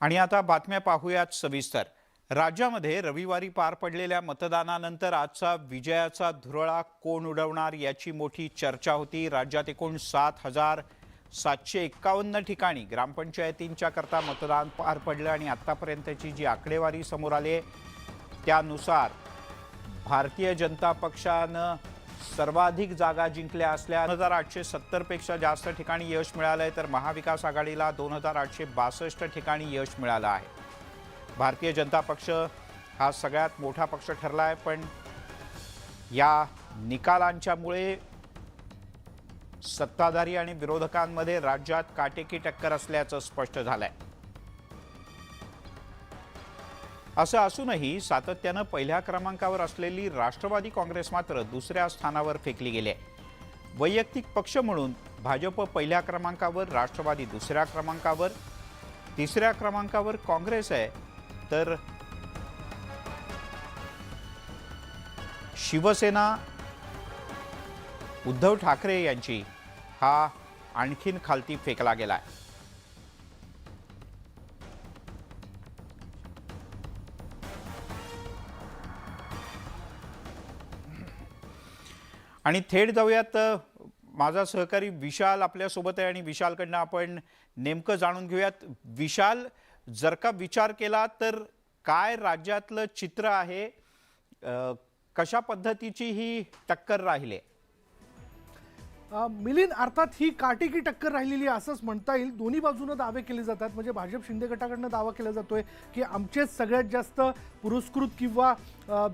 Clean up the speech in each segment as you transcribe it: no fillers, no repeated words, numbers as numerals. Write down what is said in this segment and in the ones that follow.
आणि आता बातम्या पाहूयात सविस्तर। राज्यामध्ये रविवारी पार पडलेल्या मतदानानंतर आजचा विजयाचा धुरळा कोण उडवणार याची मोठी चर्चा होती। राज्यात एकूण 7,751 ठिकाणी ग्रामपंचायतींच्या करता मतदान पार पडलं आणि आतापर्यंतची जी आकडेवारी समोर आली त्यानुसार भारतीय जनता पक्षानं सर्वाधिक जागा जिंकल्या असल्या 2,870 पेक्षा जास्त ठिकाणी यश मिळालंय, तर महाविकास आघाडीला 2,862 ठिकाणी यश मिळालं आहे। भारतीय जनता पक्ष हा सगळ्यात मोठा पक्ष ठरलाय, पण या निकालांच्यामुळे सत्ताधारी आणि विरोधकांमध्ये राज्यात काटेकी टक्कर असल्याचं स्पष्ट झालंय। असं असूनही सातत्यानं पहिल्या क्रमांकावर असलेली राष्ट्रवादी काँग्रेस मात्र दुसऱ्या स्थानावर फेकली गेली आहे। वैयक्तिक पक्ष म्हणून भाजप पहिल्या क्रमांकावर, राष्ट्रवादी दुसऱ्या क्रमांकावर, तिसऱ्या क्रमांकावर काँग्रेस आहे, तर शिवसेना उद्धव ठाकरे यांची हा आणखीन खालती फेकला गेलाय। आणि थेट जाऊयात, माझा सहकारी विशाल आपल्या सोबत आहे आणि विशालकडनं आपण नेमकं जाणून घेऊयात। विशाल, जर का विचार केला तर काय राज्यातलं चित्र आहे, कशा पद्धतीची ही टक्कर राहिली? मिलिंद, अर्थात ही काटेकी टक्कर राहिलेली असंच म्हणता येईल। दोन्ही बाजूने दावे केले जातात, म्हणजे भाजप शिंदे गटाकडनं दावा केला जातोय की आमचेच सगळ्यात जास्त पुरस्कृत किंवा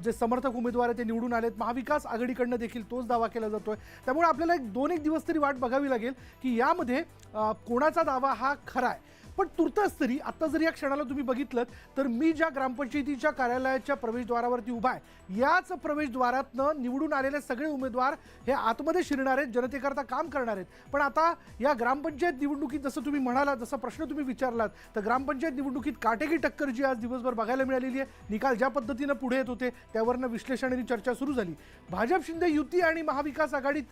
जे समर्थक उमेदवार आहेत ते निवडून आलेत। महाविकास आघाडीकडनं देखील तोच दावा केला जातोय। त्यामुळे आपल्याला एक दिवस तरी वाट बघावी लागेल की यामध्ये कोणाचा दावा हा खरा आहे। पण तुर्तास तरी आता जर या क्षणाला तुम्ही बघितलं तर मी ज्या ग्रामपंचायतीच्या कार्यालयाच्या प्रवेशद्वारावरती उभा आहे, याच प्रवेशद्वारातनं निवडून आलेले सगळे उमेदवार हे आतमध्ये शिरणार आहेत, जनतेकरता काम करणार आहेत। पण आता या ग्रामपंचायत निवडणुकीत जसं तुम्ही म्हणालात, जसा प्रश्न तुम्ही विचारलात, तर ग्रामपंचायत निवडणुकीत काटेकी टक्कर जी आज दिवसभर बघायला मिळालेली आहे। निकाल ज्या पद्धतीनं पुढे येत होते त्यावरनं विश्लेषण आणि चर्चा सुरू झाली। भाजप शिंदे युती आणि महाविकास आघाडीत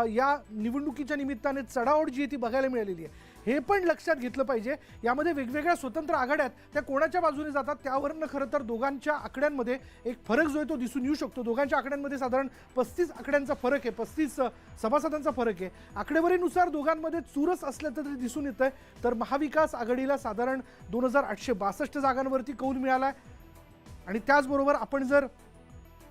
या निवडणुकीच्या निमित्ताने चढाओढ जी ती बघायला मिळालेली आहे। हे पण लक्षात घेतलं पाहिजे, यामध्ये वेगवेगळ्या स्वतंत्र आघाड्या त्या कोणाच्या बाजूने जातात त्यावरनं खरं तर दोघांच्या आकड्यांमध्ये एक फरक जो आहे तो दिसून येऊ शकतो। दोघांच्या आकड्यांमध्ये साधारण 35 आकड्यांचा फरक आहे, 35 सभासदांचा फरक आहे। आकडेवारीनुसार दोघांमध्ये चुरस असलं तरी दिसून येतंय, तर महाविकास आघाडीला साधारण 2,862 जागांवरती कौल मिळाला आहे। आणि त्याचबरोबर आपण जर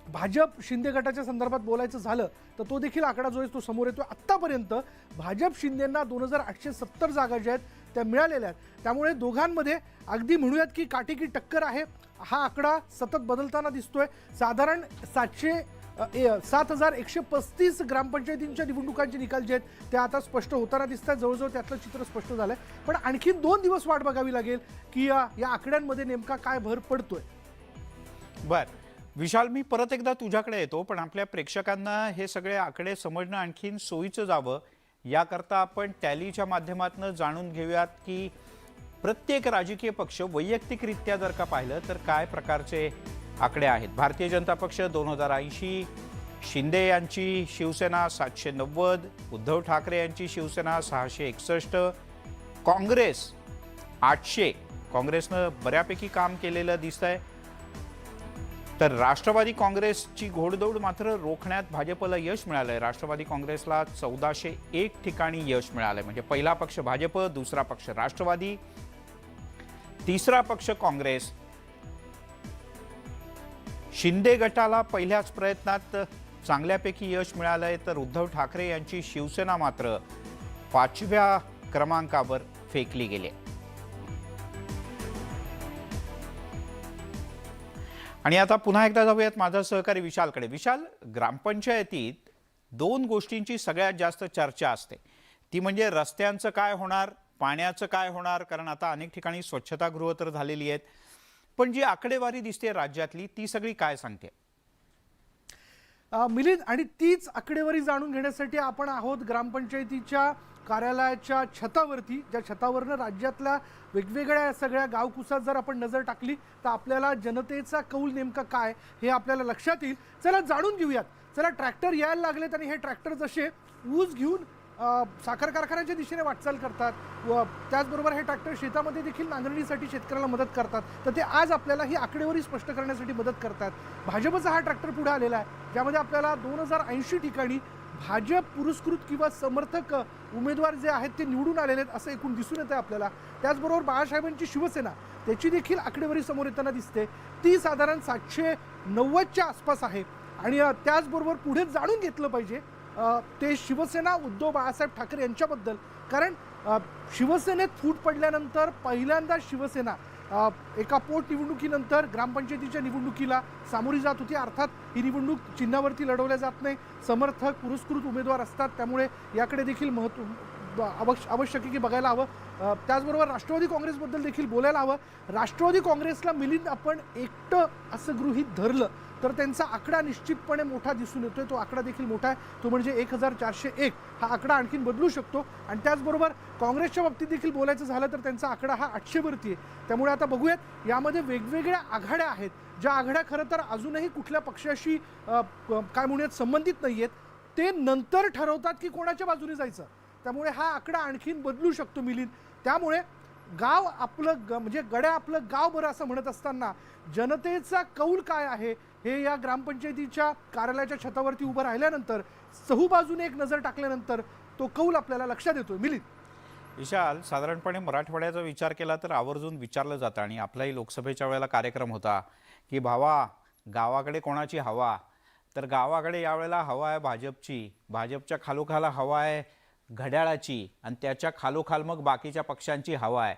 भाजप शिंदे गटाच्या संदर्भात बोलायचं झालं तर तो देखील आकडा जो आहे तो समोर येतो। आत्तापर्यंत भाजप शिंदेंना 2,870 जागा ज्या आहेत त्या मिळालेल्या आहेत। त्यामुळे दोघांमध्ये अगदी म्हणूयात की काटेकी टक्कर आहे। हा आकडा सतत बदलताना दिसतोय। साधारण 7,135 ग्रामपंचायतींच्या निवडणुकांचे निकाल जे आहेत ते आता स्पष्ट होताना दिसतात। जवळजवळ त्यातलं चित्र स्पष्ट झालंय, पण आणखी 2 दिवस वाट बघावी लागेल की या आकड्यांमध्ये नेमका काय भर पडतोय। बर विशाल, मी परत एकदा तुझ्याकडे येतो, पण आपल्या प्रेक्षकांना हे सगळे आकडे समजणं आणखीन सोयीचं जावं याकरता आपण टॅलीच्या माध्यमातून जाणून घेऊयात की प्रत्येक राजकीय पक्ष वैयक्तिकरित्या जर का पाहिलं तर काय प्रकारचे आकडे आहेत। भारतीय जनता पक्ष 2,080, शिंदे यांची शिवसेना 790, उद्धव ठाकरे यांची शिवसेना 661, काँग्रेस 800, काँग्रेसनं बऱ्यापैकी काम केलेलं दिसतंय, तर राष्ट्रवादी काँग्रेसची घोडदौड मात्र रोखण्यात भाजपला यश मिळालंय। राष्ट्रवादी काँग्रेसला 1,401 ठिकाणी यश मिळालंय, म्हणजे पहिला पक्ष भाजप, दुसरा पक्ष राष्ट्रवादी, तिसरा पक्ष काँग्रेस। शिंदे गटाला पहिल्याच प्रयत्नात चांगल्यापैकी यश मिळालंय, तर उद्धव ठाकरे यांची शिवसेना मात्र 5व्या क्रमांकावर फेकली गेली। आणि आता पुन्हा एकदा जाऊयात माझा सहकारी विशालकडे। विशाल, ग्रामपंचायतीत 2 गोष्टींची सगळ्यात जास्त चर्चा असते, ती म्हणजे रस्त्यांचं काय होणार, पाण्याचं काय होणार, कारण आता अनेक ठिकाणी स्वच्छतागृह तर झालेली आहेत। पण जी आकडेवारी दिसते राज्यातली ती सगळी काय सांगते? मिलिंद, आणि तीच आकडेवारी जाणून घेण्यासाठी आपण आहोत ग्रामपंचायतीच्या कार्यालयाच्या छतावरती, ज्या छतावरनं राज्यातल्या वेगवेगळ्या सगळ्या गावकुसात जर आपण नजर टाकली तर आपल्याला जनतेचा कौल नेमका काय हे आपल्याला लक्षात येईल। चला जाणून घेऊयात। चला, ट्रॅक्टर यायला लागलेत आणि हे ट्रॅक्टर जसे ऊस घेऊन साखर कारखान्याच्या दिशेने वाटचाल करतात व त्याचबरोबर हे ट्रॅक्टर शेतामध्ये देखील नांगरणीसाठी शेतकऱ्याला मदत करतात. तर ते आज आपल्याला ही आकडेवारी स्पष्ट करण्यासाठी मदत करतात. भाजपचा हा ट्रॅक्टर पुढे आलेला आहे, ज्यामध्ये आपल्याला 2080 ठिकाणी भाजप पुरस्कृत किंवा समर्थक उमेदवार जे आहेत ते निवडून आलेले आहेत असं एकूण दिसून येतं आपल्याला. त्याचबरोबर बाळासाहेबांची शिवसेना त्याची देखील आकडेवारी समोर येताना दिसते. ती साधारण 790च्या आसपास आहे. आणि त्याचबरोबर पुढे जाणून घेतलं पाहिजे ते शिवसेना उद्धव बाळासाहेब ठाकरे यांच्याबद्दल. कारण शिवसेनेत फूट पडल्यानंतर पहिल्यांदा शिवसेना एका पोटनिवडणुकीनंतर ग्रामपंचायतीच्या निवडणुकीला सामोरी जात होती. अर्थात ही निवडणूक चिन्हावरती लढवल्या जात नाही, समर्थक पुरस्कृत उमेदवार असतात, त्यामुळे याकडे देखील आवश्यक आहे की बघायला हवं. त्याचबरोबर राष्ट्रवादी काँग्रेसबद्दल देखील बोलायला हवं. राष्ट्रवादी काँग्रेसला मिलिंद आपण एकटं असं गृहीत धरलं तर त्यांचा आकडा निश्चितपणे मोठा दिसून येतोय. तो आकडा देखील मोठा आहे, तो म्हणजे 1401. हा आकडा आणखीन बदलू शकतो. आणि त्याचबरोबर काँग्रेसच्या बाबतीत देखील बोलायचं झालं तर त्यांचा आकडा हा 800 वरती आहे. त्यामुळे आता बघूयात, यामध्ये वेगवेगळ्या आघाड्या आहेत, ज्या आघाड्या खरं तर अजूनही कुठल्या पक्षाशी काय म्हणूयात संबंधित नाही आहेत. ते नंतर ठरवतात की कोणाच्या बाजूने जायचं. त्यामुळे हा आकडा आणखीन बदलू शकतो मिलिंद. त्यामुळे गाव आपलं म्हणजे गड्या आपलं गाव बरं असं म्हणत असताना जनतेचा कौल काय आहे हे या ग्रामपंचायतीच्या कार्यालयाच्या छतावरती उभं राहिल्यानंतर, चहूबाजूने एक नजर टाकल्यानंतर तो कौल आपल्याला लक्षात येतोय. मिलिंद, विशाल, साधारणपणे मराठवाड्याचा विचार केला तर आवर्जून विचारलं जातं आणि आपलाही लोकसभेच्या वेळेला कार्यक्रम होता की भावा गावाकडे कोणाची हवा, तर गावाकडे यावेळेला हवा आहे भाजपची. भाजपच्या खालोखाल हवा आहे घड्याळाची आणि त्याच्या खालोखाल मग बाकीच्या पक्षांची हवा आहे.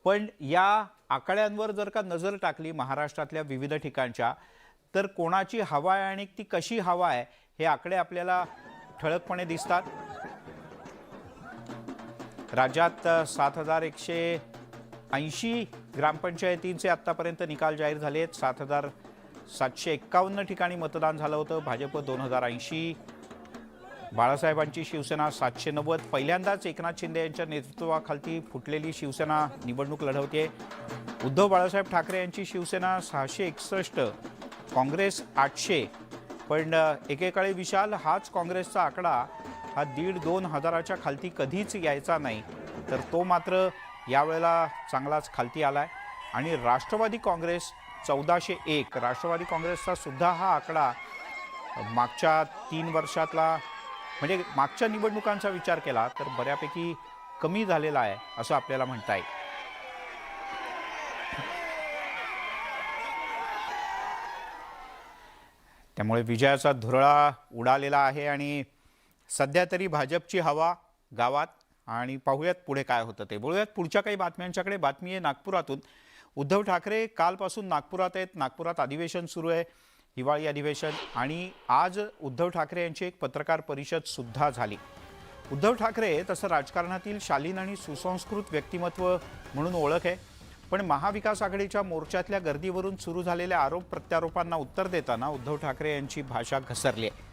पण या आकड्यांवर जर का नजर टाकली महाराष्ट्रातल्या विविध ठिकाणच्या, तर कोणाची हवा आहे आणि ती कशी हवा आहे हे आकडे आपल्याला ठळकपणे दिसतात. राज्यात 7180 ग्रामपंचायतींचे आत्तापर्यंत निकाल जाहीर झाले आहेत. 7751 ठिकाणी मतदान झालं होतं. भाजप 2080, बाळासाहेबांची शिवसेना 790. पहिल्यांदाच एकनाथ शिंदे यांच्या नेतृत्वाखाली फुटलेली शिवसेना निवडणूक लढवते. उद्धव बाळासाहेब ठाकरे यांची शिवसेना 661, काँग्रेस 800. पण एकेकाळी विशाल हाच काँग्रेसचा आकडा हा 1,500-2 हजाराच्या खालती कधीच यायचा नाही, तर तो मात्र यावेळेला चांगलाच खालती आलाय. आणि राष्ट्रवादी काँग्रेस 1401, राष्ट्रवादी काँग्रेसचा सुद्धा हा आकडा मागच्या 3 वर्षातला म्हणजे मागच्या निवडणुकांचा विचार केला तर बऱ्यापैकी कमी झालेला आहे असं आपल्याला म्हणता येईल. त्यामुळे विजयाचा धुरळा उडालेला आहे आणि सध्या तरी भाजपची हवा गावात. आणि पाहूयात पुढे काय होतं ते. बोलूयात पुढच्या काही बातम्यांच्याकडे. बातमी आहे नागपुरातून. उद्धव ठाकरे कालपासून नागपुरात आहेत. नागपुरात अधिवेशन सुरू आहे, हिवाळी अधिवेशन. आणि आज उद्धव ठाकरे यांची एक पत्रकार परिषद सुद्धा झाली. उद्धव ठाकरे तसं राजकारणातील शालीन आणि सुसंस्कृत व्यक्तिमत्व म्हणून ओळख आहे, पण महाविकास आघाडीच्या मोर्चातल्या गर्दीवरून सुरू झालेल्या आरोप प्रत्यारोपांना उत्तर देताना उद्धव ठाकरे यांची भाषा घसरली आहे.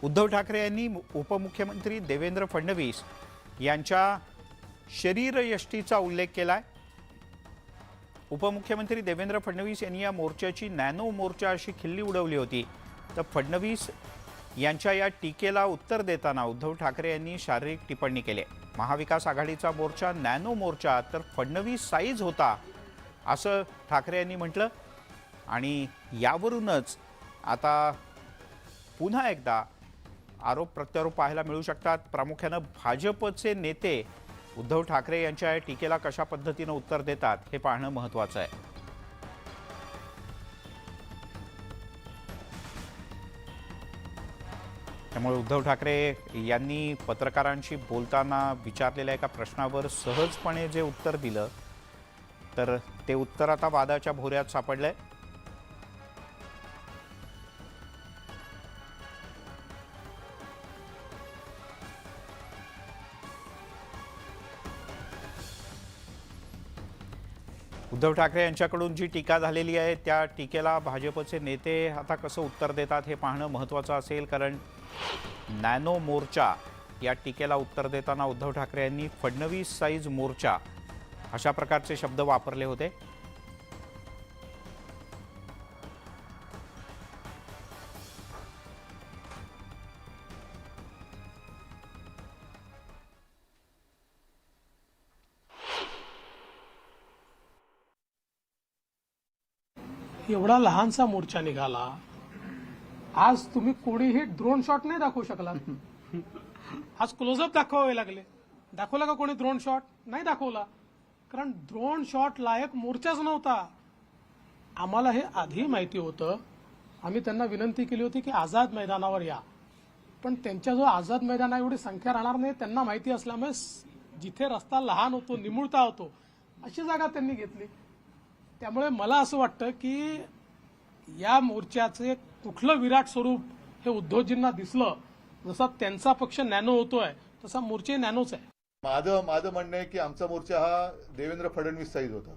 उद्धव ठाकरे यांनी उपमुख्यमंत्री देवेंद्र फडणवीस यांच्या शरीरयष्टीचा उल्लेख केलाय. उपमुख्यमंत्री देवेंद्र फडणवीस यांनी या मोर्चाची नॅनो मोर्चा अशी खिल्ली उडवली होती. तर फडणवीस यांच्या या टीकेला उत्तर देताना उद्धव ठाकरे यांनी शारीरिक टिप्पणी केली. महाविकास आघाडीचा मोर्चा नॅनो मोर्चा तर फडणवीस साईज होता असं ठाकरे यांनी म्हटलं. आणि यावरूनच आता पुन्हा एकदा आरोप प्रत्यारोप पाहायला मिळू शकतात. प्रामुख्यानं भाजपचे नेते उद्धव ठाकरे यांच्या या टीकेला कशा पद्धतीनं उत्तर देतात हे पाहणं महत्त्वाचं आहे. त्यामुळे उद्धव ठाकरे यांनी पत्रकारांशी बोलताना विचारलेल्या एका प्रश्नावर सहजपणे जे उत्तर दिलं, तर ते उत्तर आता वादाच्या भोवऱ्यात सापडलंय. उद्धव ठाकरे यांच्याकडून जी टीका झालेली आहे त्या टीकेला भाजपचे नेते आता कसं उत्तर देतात हे पाहणं महत्त्वाचं असेल. कारण नॅनो मोर्चा या टीकेला उत्तर देताना उद्धव ठाकरे यांनी फडणवीस साईज मोर्चा अशा प्रकारचे शब्द वापरले होते. एवढा लहानसा मोर्चा निघाला. आज तुम्ही कोणीही ड्रोन शॉट नाही दाखवू शकला. आज क्लोजअप दाखवावे लागले. दाखवला का कोणी ड्रोन शॉट? नाही दाखवला. कारण ड्रोन शॉट लायक मोर्चाच नव्हता. आम्हाला हे आधी माहिती होतं. आम्ही त्यांना विनंती केली होती की आझाद मैदानावर या, पण त्यांच्या जो आझाद मैदाना एवढी संख्या राहणार नाही त्यांना माहिती असल्यामुळे जिथे रस्ता लहान होतो, निमुळता होतो, अशी जागा त्यांनी घेतली. त्यामुळे मला असं वाटतं की या मोर्चाचे कुठलं विराट स्वरूप हे उद्धवजींना दिसलं. जसा त्यांचा पक्ष नॅनो होतोय तसा मोर्चे नॅनोच आहे. माझं म्हणणं आहे की आमचा मोर्चा हा देवेंद्र फडणवीस साईज होता.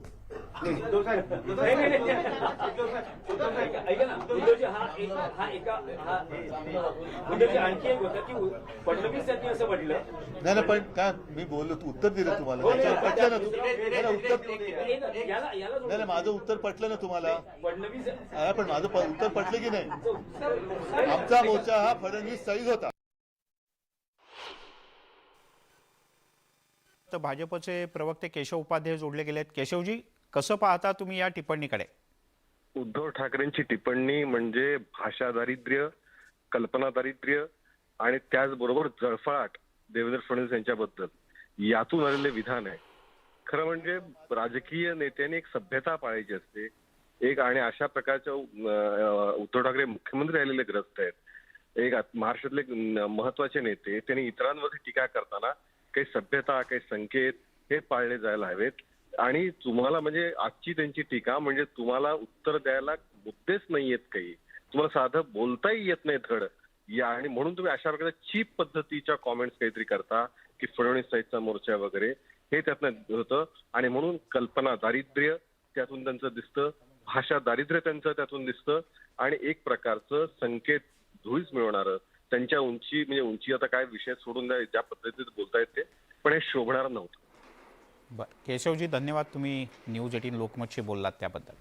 आणखी एक होता की फडणवीस यांनी असं म्हटलं. नाही पण काय मी बोललो, तू उत्तर दिलं तुम्हाला पटलं ना? नाही माझं उत्तर पटलं ना तुम्हाला? फडणवीस पण माझं उत्तर पटलं की नाही? आमचा मोर्चा हा फडणवीस साईज होता. तर भाजपचे प्रवक्ते केशव उपाध्याय जोडले गेलेत. केशवजी, कसं पाहता तुम्ही या टिप्पणीकडे? उद्धव ठाकरेंची टिप्पणी म्हणजे भाषा दारिद्र्य, कल्पना दारिद्र्य आणि त्याचबरोबर जळफळाट देवेंद्र फडणवीस यांच्याबद्दल यातून आलेले विधान आहे. खरं म्हणजे राजकीय नेत्यांनी एक सभ्यता पाळायची असते एक, आणि अशा प्रकारच्या उद्धव ठाकरे मुख्यमंत्री राहिलेले ग्रस्त आहेत. एक महाराष्ट्रातले महत्वाचे नेते, त्यांनी इतरांवरती टीका करताना काही सभ्यता, काही संकेत हे पाळले जायला हवेत. आणि तुम्हाला म्हणजे आजची त्यांची टीका म्हणजे तुम्हाला उत्तर द्यायला मुद्देच नाहीयेत, काही तुम्हाला साधं बोलताही येत नाही धड या, आणि म्हणून तुम्ही अशा प्रकारच्या चीप पद्धतीच्या कॉमेंट्स काहीतरी करता की फडणवीस साईडचा मोर्चा वगैरे, हे त्यातनं होतं. आणि म्हणून कल्पना दारिद्र्य त्यातून त्यांचं दिसतं, भाषा दारिद्र्य त्यांचं त्यातून दिसतं, आणि एक प्रकारचं संकेत धुळीस मिळवणारं त्यांच्या उंची, म्हणजे उंची आता काय विषय सोडून द्या, ज्या पद्धतीत बोलतायत ते, पण हे शोभणार नव्हतं. बरं केशवजी, धन्यवाद. तुम्ही न्यूज 18 लोकमतशी बोललात त्याबद्दल.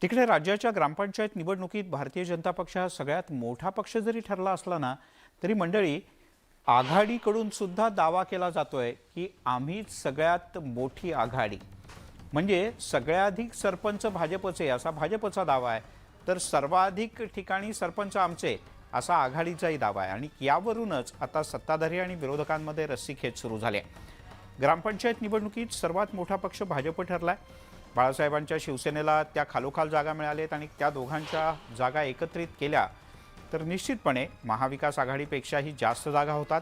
तिकडे राज्याच्या ग्रामपंचायत निवडणुकीत भारतीय जनता पक्ष हा सगळ्यात मोठा पक्ष जरी ठरला असला ना, तरी मंडळी आघाडीकडून सुद्धा दावा केला जातोय की आम्हीच सगळ्यात मोठी आघाडी. म्हणजे सगळ्याधिक सरपंच भाजपचे असा भाजपचा दावा आहे, तर सर्वाधिक ठिकाणी सरपंच आमचे असा आघाडीचाही दावा आहे. आणि यावरूनच आता सत्ताधारी आणि विरोधकांमध्ये रस्सीखेच सुरू झाले. ग्रामपंचायत निवडणुकीत सर्वात मोठा पक्ष भाजप ठरलाय. बाळासाहेबांच्या शिवसेनेला त्या खालोखाल जागा मिळाल्यात आणि त्या दोघांच्या जागा एकत्रित केल्या तर निश्चितपणे महाविकास आघाडीपेक्षाही जास्त जागा होतात.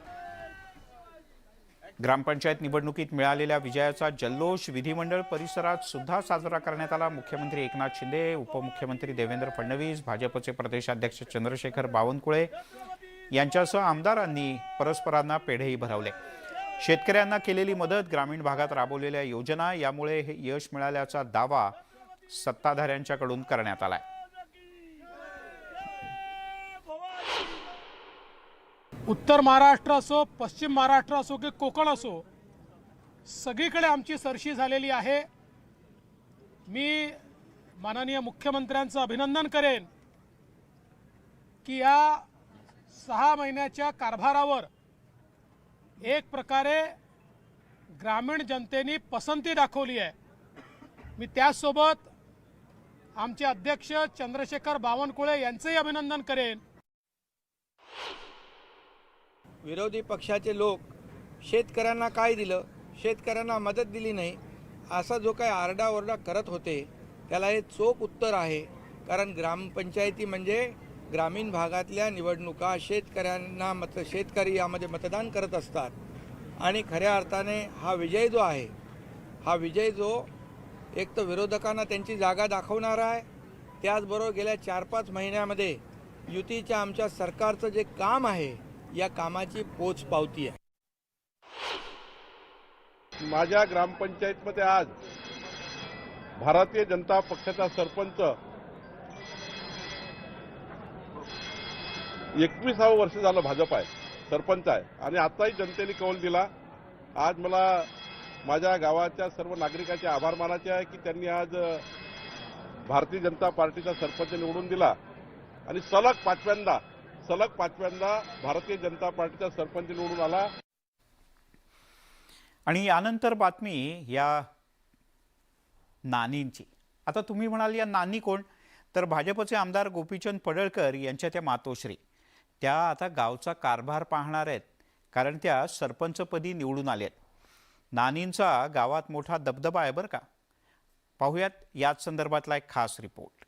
ग्रामपंचायत निवडणुकीत मिळालेल्या विजयाचा जल्लोष विधिमंडळ परिसरात सुद्धा साजरा करण्यात आला. मुख्यमंत्री एकनाथ शिंदे, उपमुख्यमंत्री देवेंद्र फडणवीस, भाजपचे प्रदेशाध्यक्ष चंद्रशेखर बावनकुळे यांच्यासह आमदारांनी परस्परांना पेढेही भरवले. शेतकऱ्यांना केलेली मदत, ग्रामीण भागात राबवलेल्या योजना यामुळे हे यश मिळाल्याचा दावा सत्ताधाऱ्यांच्याकडून करण्यात आलाय. उत्तर महाराष्ट्र असो, पश्चिम महाराष्ट्र असो की कोकण असो, सगळीकडे आमची सरशी झालेली आहे. मी माननीय मुख्यमंत्र्यांचं अभिनंदन करेन की या 6 महिन्याच्या कारभारावर एक प्रकारे ग्रामीण जनतेने पसंती दाखवली आहे. मी त्याचसोबत आमचे अध्यक्ष चंद्रशेखर बावनकुळे यांचंही अभिनंदन करेन. विरोधी पक्षाचे लोक शेतकऱ्यांना काय दिलं, शेतकऱ्यांना मदत दिली नाही, असा जो काही आरडाओरडा करत होते त्याला हे चोख उत्तर आहे. कारण ग्रामपंचायती म्हणजे ग्रामीण भागातल्या निवडणुका, शेतकरी यामध्ये मतदान करत असतात. आणि खऱ्या अर्थाने हा विजय जो आहे, हा विजय जो एक तर विरोधकांना त्यांची जागा दाखवणारा आहे, त्याचबरोबर गेल्या 4-5 महिन्यामध्ये युतीच्या आमच्या सरकारचं जे काम आहे या कामाची पोचपावती आहे. माझ्या ग्रामपंचायतमध्ये आज भारतीय जनता पक्षाचा सरपंच 21वं वर्ष झालं भाजप आहे, सरपंच आहे, आणि आताही जनतेने कौल दिला. आज मला माझ्या गावाच्या सर्व नागरिकांचे आभार मानायचे आहे की त्यांनी आज भारतीय जनता पार्टीचा सरपंच निवडून दिला आणि सलग पाचव्यांदा भारतीय जनता पार्टीचा सरपंच निवडून आला. आणि यानंतर बातमी या नानींची. आता तुम्ही म्हणाल या नानी कोण, तर भाजपचे आमदार गोपीचंद पडळकर यांच्या त्या मातोश्री. त्या आता गावचा कारभार पाहणार आहेत, कारण त्या सरपंचपदी निवडून आल्यात. नानींचा गावात मोठा दबदबा आहे बरं का. पाहूयात याच संदर्भातला एक खास रिपोर्ट.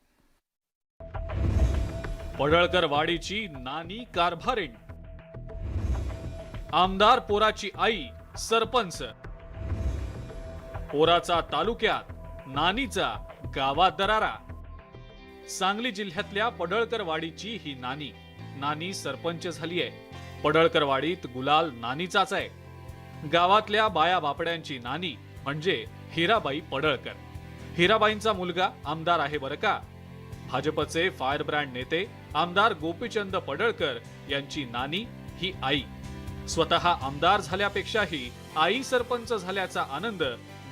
पडळकर वाडीची नानी कारभारीण, आमदार पोराची आई सरपंच, पोराचा तालुक्यात, नानीचा गावात दरारा. सांगली जिल्ह्यातल्या पडळकरवाडीची ही नानी सरपंच झाली आहे. पडळकरवाडीत गुलाल नानीचाच आहे. गावातल्या बाया बापड्यांची नानी म्हणजे हिराबाई पडळकर. हिराबाईंचा मुलगा आमदार आहे बरं का. भाजपचे फायर ब्रँड नेते आमदार गोपीचंद पडळकर यांची नानी ही आई. स्वतः आमदार झाल्यापेक्षाही आई सरपंच झाल्याचा आनंद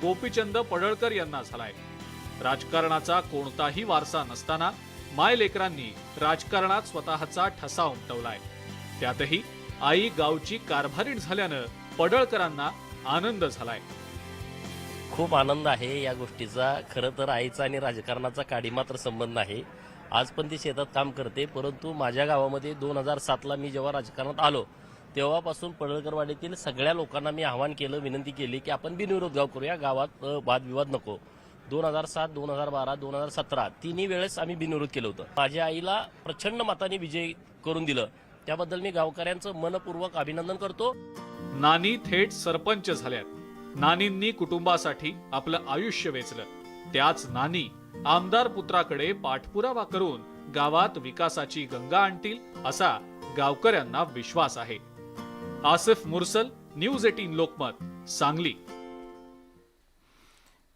गोपीचंद पडळकर यांना झालाय. राजकारणाचा कोणताही वारसा नसताना मायलेकरांनी राजकारणात स्वतःचा ठसा उमटवलाय. त्यातही आई गावची कारभारीण झाल्यानं पडळकरांना आनंद झालाय. खूप आनंद आहे या गोष्टीचा. खरं तर आईचा आणि राजकारणाचा काडी मात्र संबंध आहे. आज पण ती शेतात काम करते, परंतु माझ्या गावामध्ये 2007ला मी जेव्हा राजकारणात आलो तेव्हापासून पडळकरवाडीतील सगळ्या लोकांना मी आवाहन केलं, विनंती केली की आपण बिनविरोध गाव करूया, गावात वादविवाद नको. 2007, 2012, 2017 तिन्ही वेळेस आम्ही बिनविरोध केलं होतं. माझ्या आईला प्रचंड मताने विजयी करून दिलं, त्याबद्दल मी गावकऱ्यांचं मनपूर्वक अभिनंदन करतो. नानी थेट सरपंच झाल्यात. नानींनी कुटुंबासाठी आपलं आयुष्य वेचलं. त्याच नानी आमदार पुत्राकडे पाठपुरावा करून गावात विकासाची गंगा आणतील असा गावकऱ्यांना विश्वास आहे. आसिफ मुरसल, न्यूज 18 लोकमत, सांगली.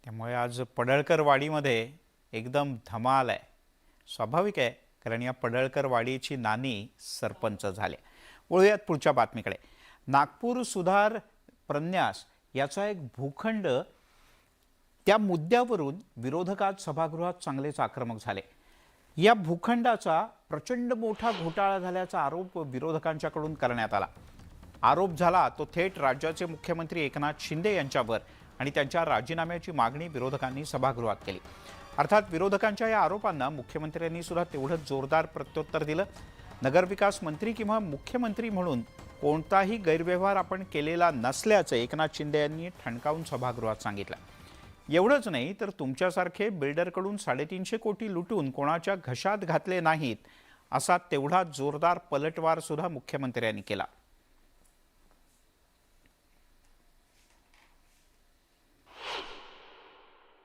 त्यामुळे आज पडळकरवाडीमध्ये एकदम धमाल आहे. स्वाभाविक आहे, कारण या पडळकरवाडीची नानी सरपंच झाले. वळूयात पुढच्या बातमीकडे. नागपूर सुधार प्रन्यास याचा एक भूखंड, त्या मुद्द्यावरून विरोधकात सभागृहात चांगलेच आक्रमक झाले. या भूखंडाचा प्रचंड मोठा घोटाळा झाल्याचा आरोप विरोधकांच्याकडून करण्यात आला. आरोप झाला तो थेट राज्याचे मुख्यमंत्री एकनाथ शिंदे यांच्यावर, आणि त्यांच्या राजीनाम्याची मागणी विरोधकांनी सभागृहात केली. अर्थात विरोधकांच्या या आरोपांना मुख्यमंत्र्यांनी सुद्धा तेवढंच जोरदार प्रत्युत्तर दिलं. नगरविकास मंत्री किंवा मुख्यमंत्री म्हणून कोणताही गैरव्यवहार आपण केलेला नसल्याचं एकनाथ शिंदे यांनी ठणकावून सभागृहात सांगितलं. एवढंच नाही तर तुमच्यासारखे बिल्डरकडून 350 कोटी लुटून कोणाच्या घशात घातले नाहीत असा तेवढा जोरदार पलटवार सुद्धा मुख्यमंत्र्यांनी केला.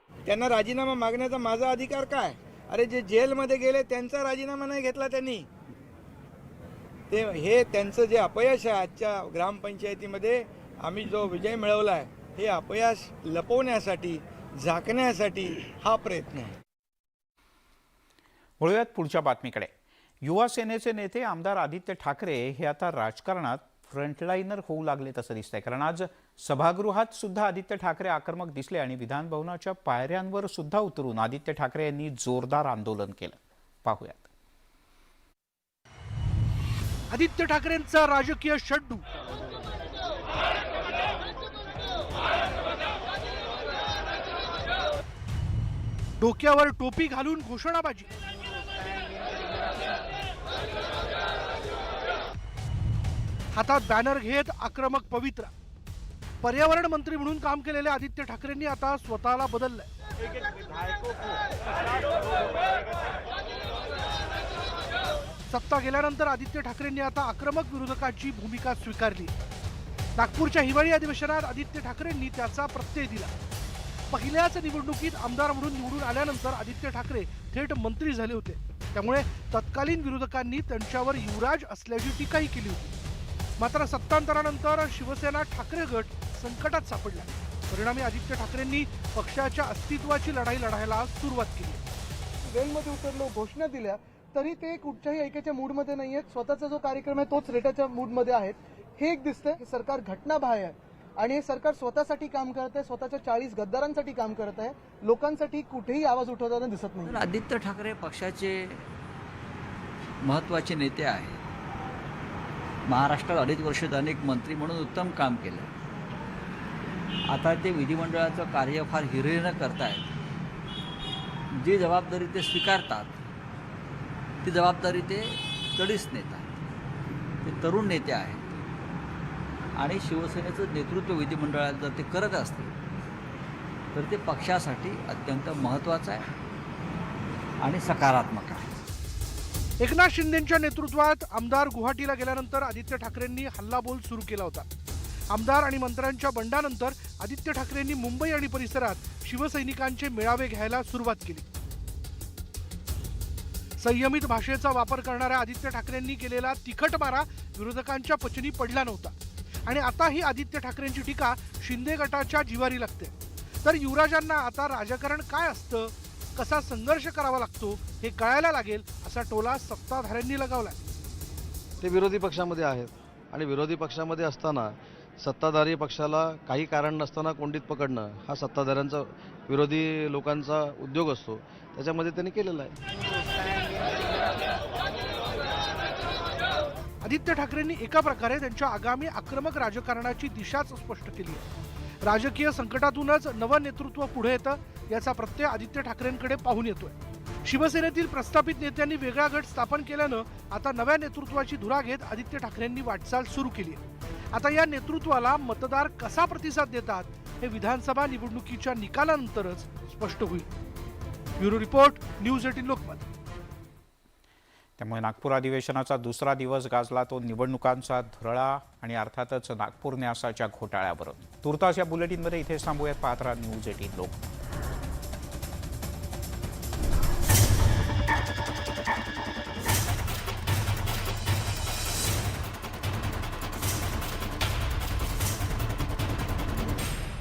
त्यांना राजीनामा मागण्याचा माझा अधिकार काय? अरे जे जेलमध्ये गेले त्यांचा राजीनामा नाही घेतला त्यांनी. हे त्यांचं जे अपयश आहे आजच्या ग्रामपंचायतीमध्ये आम्ही जो विजय मिळवला आहे, हे अपयश लपवण्यासाठी, झाकण्यासाठी हा प्रयत्न आहे. वळूयात पुढच्या बातमीकडे. युवा सेनेचे नेते आमदार आदित्य ठाकरे हे आता राजकारणात फ्रंटलाइनर होऊ लागले तसं दिसतंय. कारण आज सभागृहात सुद्धा आदित्य ठाकरे आक्रमक दिसले आणि विधान भवनाच्या पायऱ्यांवर सुद्धा उतरून आदित्य ठाकरे यांनी जोरदार आंदोलन केलं. पाहूयात. आदित्य ठाकरेंचा राजकीय शड्डू. डोक्यावर टोपी घालून घोषणाबाजी. हातात बॅनर घेत आक्रमक पवित्रा. पर्यावरण मंत्री म्हणून काम केलेल्या आदित्य ठाकरेंनी आता स्वतःला बदललंय. सत्ता गेल्यानंतर आदित्य ठाकरेंनी आता आक्रमक विरोधकाची भूमिका स्वीकारली. नागपूरच्या हिवाळी अधिवेशनात आदित्य ठाकरेंनी त्याचा प्रत्यय दिला. पहिल्याच निवडणुकीत आमदार म्हणून निवडून आल्यानंतर आदित्य ठाकरे थेट मंत्री झाले होते. त्यामुळे तत्कालीन विरोधकांनी त्यांच्यावर युवराज असल्याची टीकाही केली होती. मात्र सत्तांतरानंतर शिवसेना ठाकरे गट संकटात सापडला. परिणामी आदित्य ठाकरेंनी पक्षाच्या अस्तित्वाची लढाई लढायला सुरुवात केली. रेलमध्ये उतरलो, घोषणा दिल्या, तरी ते कुठच्याही ऐकायच्या मूडमध्ये नाहीयेत. स्वतःचा जो कार्यक्रम आहे तोच रेटाच्या मूडमध्ये आहेत. हे एक दिसतंय की सरकार घटनाबाह्य आहे आणि हे सरकार स्वतःसाठी काम करत आहे, स्वतःच्या 40 गद्दारांसाठी काम करत आहे. लोकांसाठी कुठेही आवाज उठवताना दिसत नाही. आदित्य ठाकरे पक्षाचे महत्त्वाचे नेते आहेत. महाराष्ट्रात 2.5 वर्ष अनेक मंत्री म्हणून उत्तम काम केलं. आता ते विधिमंडळाचं कार्य फार हिरिरीनं करतायत. जी जबाबदारी ते स्वीकारतात ती जबाबदारी ते तडीस नेतात. ते तरुण नेते आहेत आणि शिवसेनेचं नेतृत्व विधिमंडळात जर ते करत असतील तर ते पक्षासाठी अत्यंत महत्त्वाचं आहे आणि सकारात्मक आहे. एकनाथ शिंदेंच्या नेतृत्वात आमदार गुवाहाटीला गेल्यानंतर आदित्य ठाकरेंनी हल्लाबोल सुरू केला होता. आमदार आणि मंत्र्यांच्या बंडानंतर आदित्य ठाकरेंनी मुंबई आणि परिसरात शिवसैनिकांचे मेळावे घ्यायला सुरुवात केली. संयमित भाषेचा वापर करणाऱ्या आदित्य ठाकरेंनी केलेला तिखट मारा विरोधकांच्या पचनी पडला नव्हता आणि आता ही आदित्य ठाकरेंची टीका शिंदे गटाच्या जिवारी लागते. तर युवराजांना आता राजकारण काय असतं, कसा संघर्ष करावा लागतो हे कळायला लागेल असा टोला सत्ताधाऱ्यांनी लगावलाय. ते विरोधी पक्षामध्ये आहेत आणि विरोधी पक्षामध्ये असताना सत्ताधारी पक्षाला काही कारण नसताना कोंडीत पकडणं हा सत्ताधाऱ्यांचा विरोधी लोकांचा उद्योग असतो. त्याच्यामध्ये त्यांनी केलेला आहे. आदित्य ठाकरेंनी एका प्रकारे त्यांच्या आगामी आक्रमक राजकारणाची दिशाच स्पष्ट केली आहे. राजकीय संकटातूनच नवं नेतृत्व पुढे येतं याचा प्रत्यय आदित्य ठाकरेंकडे पाहून येतोय. शिवसेनेतील प्रस्थापित नेत्यांनी वेगळा गट स्थापन केल्यानं आता नव्या नेतृत्वाची धुरा घेत आदित्य ठाकरेंनी वाटचाल सुरू केली आहे. आता या नेतृत्वाला मतदार कसा प्रतिसाद देतात हे विधानसभा निवडणुकीच्या निकालानंतरच स्पष्ट होईल. Bureau report, news 18 Lokmat. त्यामुळे नागपूर अधिवेशनाचा दुसरा दिवस गाजला तो निवडणुकांचा धुरळा आणि अर्थातच नागपूर न्यासाच्या घोटाळ्यावर. तुर्तास या बुलेटिनमध्ये इथे थांबूयात. पाहत राहा न्यूज 18 लोकमत.